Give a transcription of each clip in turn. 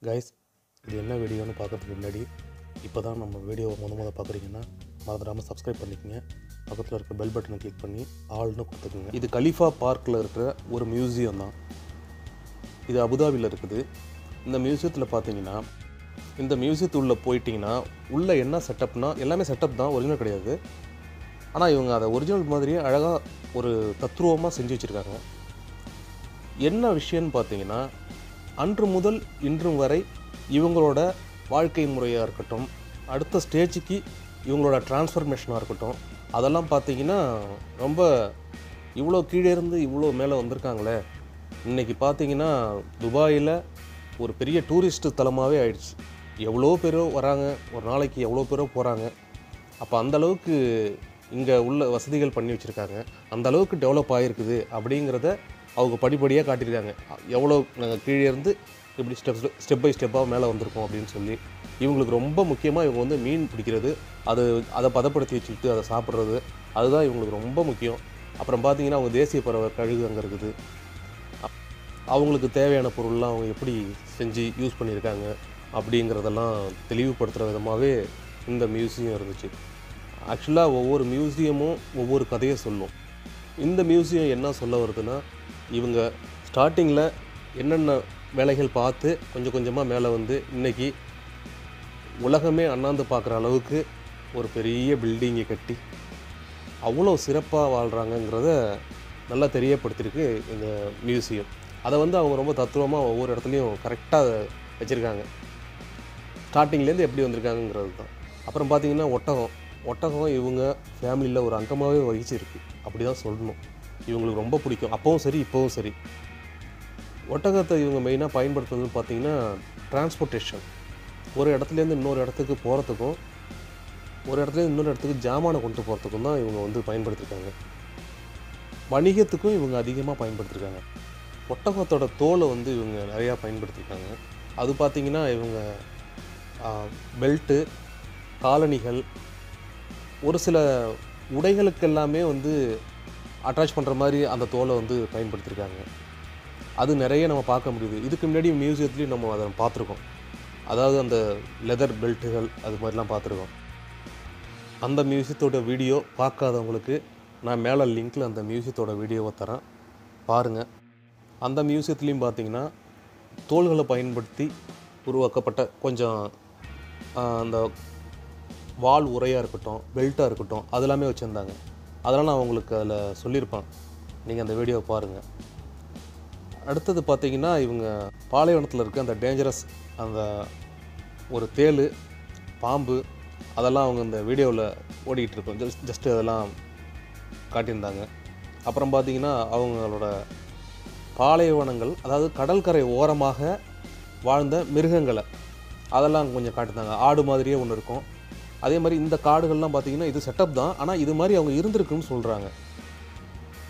Guys, இது என்ன வீடியோன்னு பார்க்கறதுக்கு முன்னாடி இப்போ தான் நம்ம வீடியோவை முத பார்க்குறீங்கன்னா மறந்துடாமல் சப்ஸ்கிரைப் பண்ணிக்கோங்க. பக்கத்தில் இருக்க பெல் பட்டனை கிளிக் பண்ணி ஆல்னு கொடுத்துக்குங்க. இது கலிஃபா பார்க்கில் இருக்கிற ஒரு மியூசியம் தான். இது அபுதாபியில் இருக்குது. இந்த மியூசியத்தில் பார்த்தீங்கன்னா, இந்த மியூசியத்துள்ளே போயிட்டிங்கன்னா உள்ளே என்ன செட்டப்னா எல்லாமே செட்டப் தான், ஒரிஜினல் கிடையாது. ஆனால் இவங்க அதை ஒரிஜினல் மாதிரியே அழகாக ஒரு தத்ரூபமாக செஞ்சு வச்சுருக்காங்க. என்ன விஷயம்னு பார்த்தீங்கன்னா, அன்று முதல் இன்றும் வரை இவங்களோட வாழ்க்கை முறையாக இருக்கட்டும், அடுத்த ஸ்டேஜுக்கு இவங்களோட டிரான்ஸ்ஃபர்மேஷனாக இருக்கட்டும், அதெல்லாம் பார்த்தீங்கன்னா ரொம்ப இவ்வளோ கீழே இருந்து இவ்வளோ மேலே வந்திருக்காங்களே. இன்றைக்கி பார்த்தீங்கன்னா துபாயில் ஒரு பெரிய டூரிஸ்ட்டு தலமாகவே ஆயிடுச்சு. எவ்வளோ பேரோ வராங்க, ஒரு நாளைக்கு எவ்வளோ பேரோ போகிறாங்க. அப்போ அந்தளவுக்கு இங்கே உள்ள வசதிகள் பண்ணி வச்சுருக்காங்க, அந்தளவுக்கு டெவலப் ஆகிருக்குது அப்படிங்கிறத அவங்க படிப்படியாக காட்டியிருக்காங்க. எவ்வளோ நாங்கள் கீழே இருந்து இப்படி ஸ்டெப் பை ஸ்டெப்பாக மேலே வந்திருக்கோம் அப்படின்னு சொல்லி. இவங்களுக்கு ரொம்ப முக்கியமாக இவங்க வந்து மீன் பிடிக்கிறது, அதை பதப்படுத்தி வச்சுக்கிட்டு அதை சாப்பிட்றது, அதுதான் இவங்களுக்கு ரொம்ப முக்கியம். அப்புறம் பார்த்திங்கன்னா அவங்க தேசிய பறவை கழுகு அங்கே இருக்குது. அவங்களுக்கு தேவையான பொருள்லாம் அவங்க எப்படி செஞ்சு யூஸ் பண்ணியிருக்காங்க அப்படிங்கிறதெல்லாம் தெளிவுபடுத்துகிற விதமாகவே இந்த மியூசியம் இருந்துச்சு. ஆக்சுவலாக ஒவ்வொரு மியூசியமும் ஒவ்வொரு கதையை சொல்லும். இந்த மியூசியம் என்ன சொல்ல வருதுன்னா, இவங்க ஸ்டார்டிங்கில் என்னென்ன வேலைகள் பார்த்து கொஞ்சம் கொஞ்சமாக மேலே வந்து இன்றைக்கி உலகமே அண்ணாந்து பார்க்குற அளவுக்கு ஒரு பெரிய பில்டிங்கை கட்டி அவ்வளோ சிறப்பாக வாழ்கிறாங்கங்கிறத நல்லா தெரியப்படுத்தியிருக்கு இந்த மியூசியம். அதை வந்து அவங்க ரொம்ப தத்துவமாக ஒவ்வொரு இடத்துலையும் கரெக்டாக வச்சுருக்காங்க. ஸ்டார்டிங்லேருந்து எப்படி வந்திருக்காங்கங்கிறது தான். அப்புறம் பார்த்திங்கன்னா ஒட்டகம் இவங்க ஃபேமிலியில் ஒரு அங்கமாகவே வகிச்சிருக்கு, அப்படி தான் சொல்லணும். இவங்களுக்கு ரொம்ப பிடிக்கும், அப்போவும் சரி இப்போவும் சரி. ஒட்டகத்தை இவங்க மெயினாக பயன்படுத்துறதுன்னு பார்த்திங்கன்னா டிரான்ஸ்போர்ட்டேஷன். ஒரு இடத்துலேருந்து இன்னொரு இடத்துக்கு போகிறதுக்கும், ஒரு இடத்துலேருந்து இன்னொரு இடத்துக்கு ஜாமானை கொண்டு போகிறதுக்கும் தான் இவங்க வந்து பயன்படுத்தியிருக்காங்க. வணிகத்துக்கும் இவங்க அதிகமாக பயன்படுத்தியிருக்காங்க. ஒட்டகத்தோட தோலை வந்து இவங்க நிறையா பயன்படுத்தியிருக்காங்க. அது பார்த்திங்கன்னா இவங்க பெல்ட்டு, காலணிகள், ஒரு சில உடைகளுக்கு எல்லாமே வந்து அட்டாச் பண்ணுற மாதிரி அந்த தோலை வந்து பயன்படுத்தியிருக்காங்க. அது நிறைய நம்ம பார்க்க முடியுது. இதுக்கு முன்னாடி மியூசியத்துலேயும் நம்ம அதை பார்த்துருக்கோம். அதாவது அந்த லெதர் பெல்ட்டுகள் அது மாதிரிலாம் பார்த்துருக்கோம். அந்த மியூசியத்தோட வீடியோ பார்க்காதவங்களுக்கு நான் மேலே லிங்க்கில் அந்த மியூசியத்தோட வீடியோவை தரேன், பாருங்கள். அந்த மியூசியத்துலேயும் பார்த்திங்கன்னா தோள்களை பயன்படுத்தி உருவாக்கப்பட்ட கொஞ்சம் அந்த வால் உரையாக இருக்கட்டும், பெல்ட்டாக இருக்கட்டும், அதெல்லாமே வச்சுருந்தாங்க. அதெல்லாம் நான் உங்களுக்கு அதில் சொல்லியிருப்பேன், நீங்கள் அந்த வீடியோவை பாருங்கள். அடுத்தது பார்த்திங்கன்னா இவங்க பாலைவனத்தில் இருக்க அந்த டேஞ்சரஸ் அந்த ஒரு தேள், பாம்பு, அதெல்லாம் அவங்க இந்த வீடியோவில் ஓடிக்கிட்டு இருக்கோம். ஜஸ்ட்டு அதெல்லாம் காட்டியிருந்தாங்க. அப்புறம் பார்த்திங்கன்னா அவங்களோட பாலைவனங்கள், அதாவது கடற்கரை ஓரமாக வாழ்ந்த மிருகங்களை அதெல்லாம் கொஞ்சம் காட்டியிருந்தாங்க. ஆடு மாதிரியே ஒன்று இருக்கும். அதே மாதிரி இந்த காடுகள்லாம் பார்த்திங்கன்னா இது செட்டப் தான், ஆனால் இது மாதிரி அவங்க இருந்திருக்குன்னு சொல்கிறாங்க.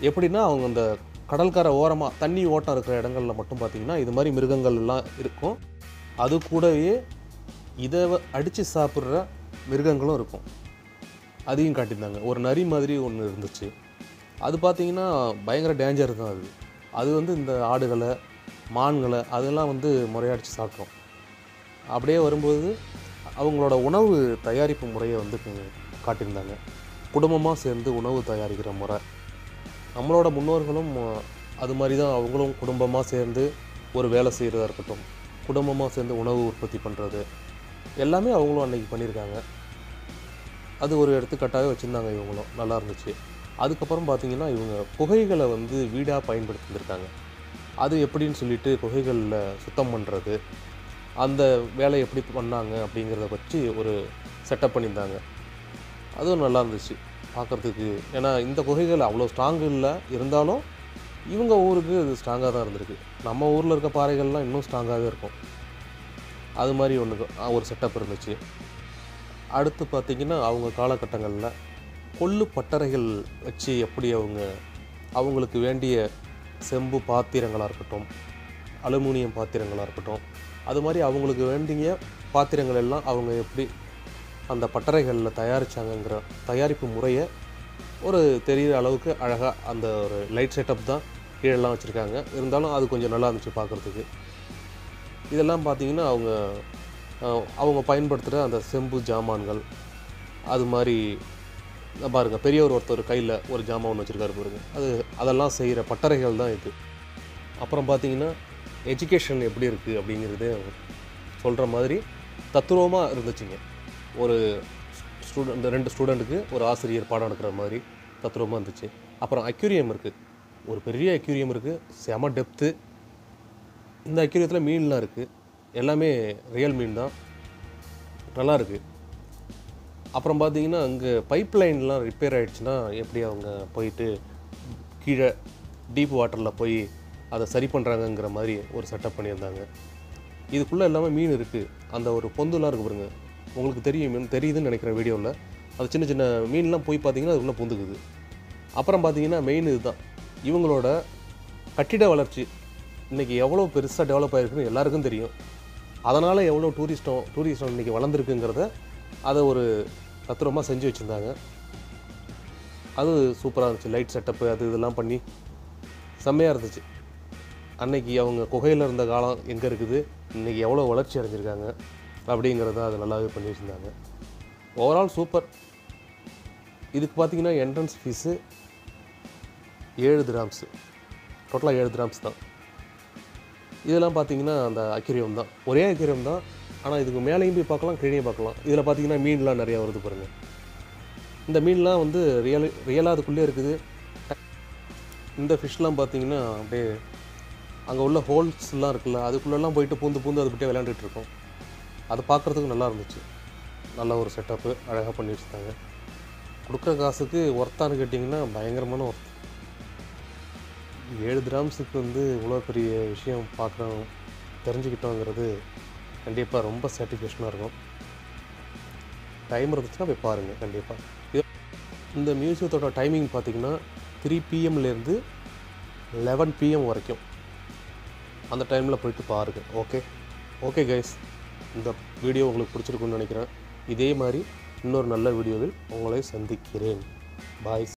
எப்படின்னா அவங்க அந்த கடற்கரை ஓரமாக தண்ணி ஓட்டம் இருக்கிற இடங்களில் மட்டும் பார்த்திங்கன்னா இது மாதிரி மிருகங்கள் எல்லாம் இருக்கும். அது கூடவே இதை அடித்து சாப்பிட்ற மிருகங்களும் இருக்கும், அதையும் காட்டியிருந்தாங்க. ஒரு நரி மாதிரி ஒன்று இருந்துச்சு. அது பார்த்திங்கன்னா பயங்கர டேஞ்சர் தான். அது வந்து இந்த ஆடுகளை, மான்களை அதெல்லாம் வந்து முறையடித்து சாப்பிட்றோம். அப்படியே வரும்போது அவங்களோட உணவு தயாரிப்பு முறையை வந்து காட்டியிருந்தாங்க. குடும்பமாக சேர்ந்து உணவு தயாரிக்கிற முறை. நம்மளோட முன்னோர்களும் அது மாதிரி தான், அவங்களும் குடும்பமாக சேர்ந்து ஒரு வேலை செய்கிறதா இருக்கட்டும், குடும்பமாக சேர்ந்து உணவு உற்பத்தி பண்ணுறது எல்லாமே அவங்களும் அன்றைக்கி பண்ணியிருக்காங்க. அது ஒரு எடுத்துக்காட்டாகவே வச்சுருந்தாங்க இவங்களும், நல்லா இருந்துச்சு. அதுக்கப்புறம் பார்த்திங்கன்னா இவங்க குகைகளை வந்து வீடாக பயன்படுத்தியிருக்காங்க. அது எப்படின்னு சொல்லிட்டு குகைகளில் சுத்தம் பண்ணுறது, அந்த வேலை எப்படி பண்ணாங்க அப்படிங்கிறத வச்சு ஒரு செட்டப் பண்ணியிருந்தாங்க. அதுவும் நல்லா இருந்துச்சு பார்க்குறதுக்கு. ஏன்னா இந்த குகைகள் அவ்வளோ ஸ்ட்ராங்கு இல்லை, இருந்தாலும் இவங்க ஊருக்கு அது ஸ்ட்ராங்காக தான் இருந்திருக்கு. நம்ம ஊரில் இருக்க பாறைகள்லாம் இன்னும் ஸ்ட்ராங்காகவே இருக்கும். அது மாதிரி ஒரு செட்டப் இருந்துச்சு. அடுத்து பார்த்திங்கன்னா அவங்க காலகட்டங்களில் கொள்ளு பட்டறைகள் வச்சு எப்படி அவங்களுக்கு வேண்டிய செம்பு பாத்திரங்களாக இருக்கட்டும், அலுமினியம் பாத்திரங்களாக இருக்கட்டும், அது மாதிரி அவங்களுக்கு வேண்டிய பாத்திரங்கள் எல்லாம் அவங்க எப்படி அந்த பட்டறைகளில் தயாரித்தாங்கங்கிற தயாரிப்பு முறையை ஒரு தெரிகிற அளவுக்கு அழகாக அந்த ஒரு லைட் செட்டப் தான் கீழெல்லாம் வச்சுருக்காங்க. இருந்தாலும் அது கொஞ்சம் நல்லா இருந்துச்சு பார்க்குறதுக்கு. இதெல்லாம் பார்த்தீங்கன்னா அவங்க பயன்படுத்துகிற அந்த செம்பு ஜாமான்கள் அது மாதிரி பாருங்கள். பெரியவர் ஒருத்தர் கையில் ஒரு ஜாமான் ஒன்று வச்சுருக்காரு பாருங்கள். அதெல்லாம் செய்கிற பட்டறைகள் தான் இது. அப்புறம் பார்த்தீங்கன்னா எஜுகேஷன் எப்படி இருக்குது அப்படிங்கிறது சொல்கிற மாதிரி தத்துரூபமாக இருந்துச்சுங்க. ஒரு ரெண்டு ஸ்டூடெண்ட்டுக்கு ஒரு ஆசிரியர் பாடம் எடுக்கிற மாதிரி தத்துரூபமாக இருந்துச்சு. அப்புறம் அக்யூரியம் இருக்குது, ஒரு பெரிய அக்யூரியம் இருக்குது, செம டெப்த்து. இந்த அக்யூரியத்தில் மீன்லாம் இருக்குது, எல்லாமே ரியல் மீன் தான், நல்லா இருக்குது. அப்புறம் பார்த்தீங்கன்னா அங்கே பைப் லைன்லாம் ரிப்பேர் ஆகிடுச்சுன்னா எப்படி அவங்க போயிட்டு கீழே டீப் வாட்டரில் போய் அதை சரி பண்ணுறாங்கங்கிற மாதிரி ஒரு செட்டப் பண்ணியிருந்தாங்க. இதுக்குள்ளே எல்லாமே மீன் இருக்குது. அந்த ஒரு பொந்துலாம் இருக்குது பாருங்க, உங்களுக்கு தெரியுதுன்னு நினைக்கிறேன் வீடியோவில். அது சின்ன சின்ன மீன்லாம் போய் பார்த்தீங்கன்னா அதுக்குள்ளே பொந்துக்குது. அப்புறம் பார்த்தீங்கன்னா மெயின் இதுதான், இவங்களோட கட்டிட வளர்ச்சி இன்றைக்கி எவ்வளோ பெருசாக டெவலப் ஆகிருக்குன்னு எல்லாருக்கும் தெரியும். அதனால் எவ்வளோ டூரிஸ்டம் இன்றைக்கி வளர்ந்துருக்குங்கிறத அதை ஒரு தத்துரமாக செஞ்சு வச்சுருந்தாங்க. அது சூப்பராக இருந்துச்சு. லைட் செட்டப்பு இதெல்லாம் பண்ணி செம்மையாக இருந்துச்சு. அன்னைக்கு அவங்க குகையில் இருந்த காலம் எங்கே இருக்குது, இன்றைக்கி எவ்வளோ வளர்ச்சி அடைஞ்சிருக்காங்க அப்படிங்கிறத அது நல்லாவே பண்ணி வச்சுருந்தாங்க. Overall super. இதுக்கு பார்த்திங்கன்னா என்ட்ரன்ஸ் ஃபீஸு 7 திராம்ஸு, டோட்டலாக 7 திராம்ஸ் தான். இதெல்லாம் பார்த்திங்கன்னா அந்த அக்யூரியம் தான், ஒரே அக்யூரியம் தான். ஆனால் இதுக்கு மேலேயும் போய் பார்க்கலாம், கீழேயும் பார்க்கலாம். இதில் பார்த்திங்கன்னா மீன்லாம் நிறையா வருது பாருங்கள். இந்த மீன்லாம் வந்து ரியலாக அதுக்குள்ளே இருக்குது. இந்த ஃபிஷ்லாம் பார்த்திங்கன்னா அப்படியே அங்கே உள்ள ஹோல்ஸ்லாம் இருக்குல்ல, அதுக்குள்ளெல்லாம் போயிட்டு பூந்து அதுக்கிட்டே விளையாண்டுட்டு இருக்கோம். அது பார்க்குறதுக்கு நல்லா இருந்துச்சு. நல்ல ஒரு செட்டப்பு அழகாக பண்ணி வச்சுருந்தாங்க. கொடுக்குற காசுக்கு ஒர்த்தானு கேட்டிங்கன்னா பயங்கரமான ஒர்த். 7 திராம்ஸுக்கு வந்து இவ்வளோ பெரிய விஷயம் பார்க்குறோம், தெரிஞ்சுக்கிட்டோங்கிறது கண்டிப்பாக ரொம்ப சாட்டிஸ்ஃபேக்ஷனாக இருக்கும். டைம் இருந்துச்சுன்னா போய் பாருங்கள் கண்டிப்பாக. இந்த மியூசியத்தோட டைமிங் பார்த்திங்கன்னா 3 PM - 11 PM வரைக்கும். அந்த டைமில் போயிட்டு பாருங்கள். ஓகே கைஸ், இந்த வீடியோ உங்களுக்கு பிடிச்சிருக்குன்னு நினைக்கிறேன். இதே மாதிரி இன்னொரு நல்ல வீடியோவில் உங்களை சந்திக்கிறேன். பாய்.